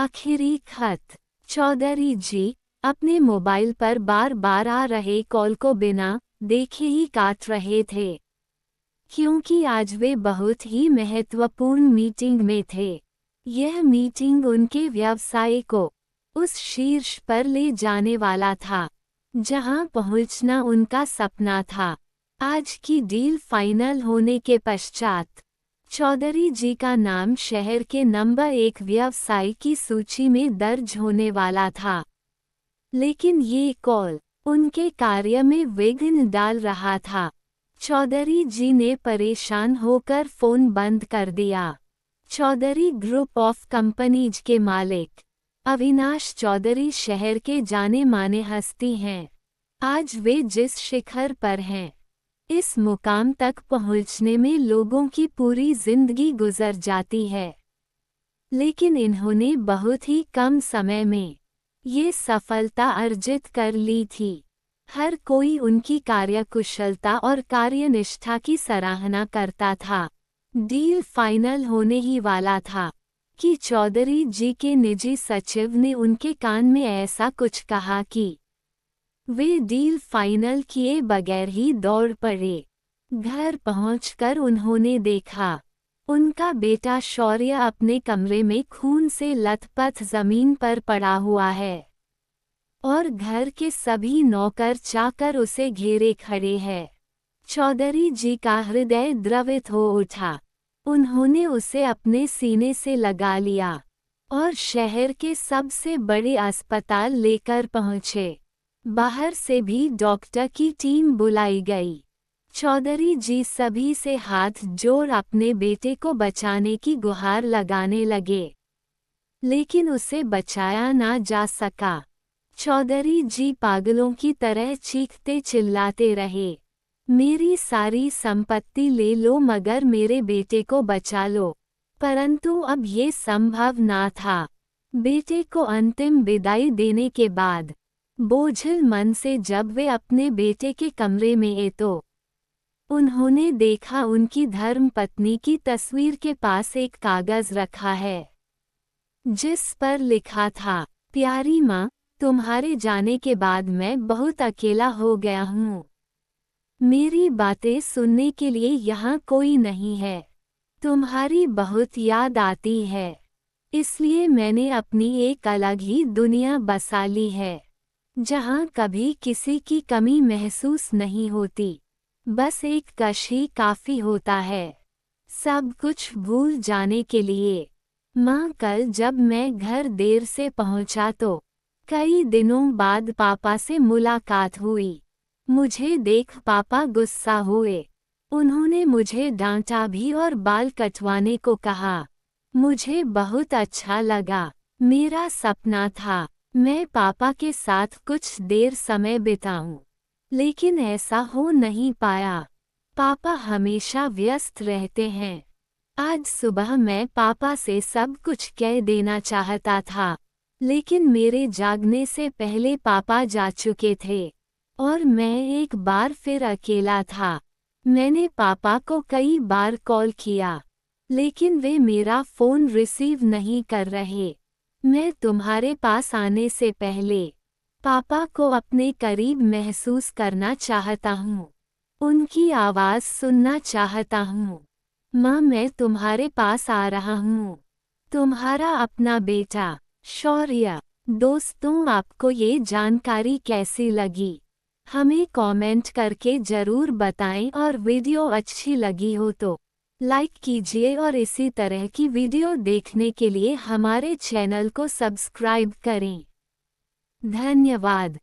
आखिरी खत। चौधरी जी अपने मोबाइल पर बार बार आ रहे कॉल को बिना देखे ही काट रहे थे, क्योंकि आज वे बहुत ही महत्वपूर्ण मीटिंग में थे। यह मीटिंग उनके व्यवसाय को उस शीर्ष पर ले जाने वाला था जहां पहुंचना उनका सपना था। आज की डील फाइनल होने के पश्चात चौधरी जी का नाम शहर के नंबर 1 व्यवसाय की सूची में दर्ज होने वाला था। लेकिन ये कॉल उनके कार्य में विघ्न डाल रहा था। चौधरी जी ने परेशान होकर फोन बंद कर दिया। चौधरी ग्रुप ऑफ कंपनीज के मालिक अविनाश चौधरी शहर के जाने माने हस्ती हैं। आज वे जिस शिखर पर हैं, इस मुकाम तक पहुंचने में लोगों की पूरी जिंदगी गुजर जाती है, लेकिन इन्होंने बहुत ही कम समय में ये सफलता अर्जित कर ली थी। हर कोई उनकी कार्यकुशलता और कार्यनिष्ठा की सराहना करता था। डील फाइनल होने ही वाला था कि चौधरी जी के निजी सचिव ने उनके कान में ऐसा कुछ कहा कि वे डील फाइनल किए बगैर ही दौड़ पड़े। घर पहुंचकर उन्होंने देखा उनका बेटा शौर्य अपने कमरे में खून से लथपथ जमीन पर पड़ा हुआ है और घर के सभी नौकर चाकर उसे घेरे खड़े हैं। चौधरी जी का हृदय द्रवित हो उठा। उन्होंने उसे अपने सीने से लगा लिया और शहर के सबसे बड़े अस्पताल लेकर पहुंचे। बाहर से भी डॉक्टर की टीम बुलाई गई। चौधरी जी सभी से हाथ जोड़ अपने बेटे को बचाने की गुहार लगाने लगे, लेकिन उसे बचाया ना जा सका। चौधरी जी पागलों की तरह चीखते चिल्लाते रहे, मेरी सारी संपत्ति ले लो मगर मेरे बेटे को बचा लो। परंतु अब ये संभव ना था। बेटे को अंतिम विदाई देने के बाद बोझिल मन से जब वे अपने बेटे के कमरे में आए तो उन्होंने देखा उनकी धर्मपत्नी की तस्वीर के पास एक कागज रखा है, जिस पर लिखा था, प्यारी माँ, तुम्हारे जाने के बाद मैं बहुत अकेला हो गया हूँ। मेरी बातें सुनने के लिए यहाँ कोई नहीं है। तुम्हारी बहुत याद आती है, इसलिए मैंने अपनी एक अलग ही दुनिया बसा ली है, जहाँ कभी किसी की कमी महसूस नहीं होती। बस एक कश ही काफ़ी होता है सब कुछ भूल जाने के लिए। माँ, कल जब मैं घर देर से पहुँचा तो कई दिनों बाद पापा से मुलाकात हुई। मुझे देख पापा गुस्सा हुए। उन्होंने मुझे डांटा भी और बाल कटवाने को कहा। मुझे बहुत अच्छा लगा। मेरा सपना था मैं पापा के साथ कुछ देर समय बिताऊं, लेकिन ऐसा हो नहीं पाया। पापा हमेशा व्यस्त रहते हैं। आज सुबह मैं पापा से सब कुछ कह देना चाहता था, लेकिन मेरे जागने से पहले पापा जा चुके थे और मैं एक बार फिर अकेला था। मैंने पापा को कई बार कॉल किया, लेकिन वे मेरा फ़ोन रिसीव नहीं कर रहे। मैं तुम्हारे पास आने से पहले पापा को अपने करीब महसूस करना चाहता हूँ, उनकी आवाज़ सुनना चाहता हूँ। माँ, मैं तुम्हारे पास आ रहा हूँ। तुम्हारा अपना बेटा शौर्य। दोस्तों, आपको ये जानकारी कैसी लगी हमें कमेंट करके ज़रूर बताएं और वीडियो अच्छी लगी हो तो लाइक कीजिए और इसी तरह की वीडियो देखने के लिए हमारे चैनल को सब्सक्राइब करें। धन्यवाद।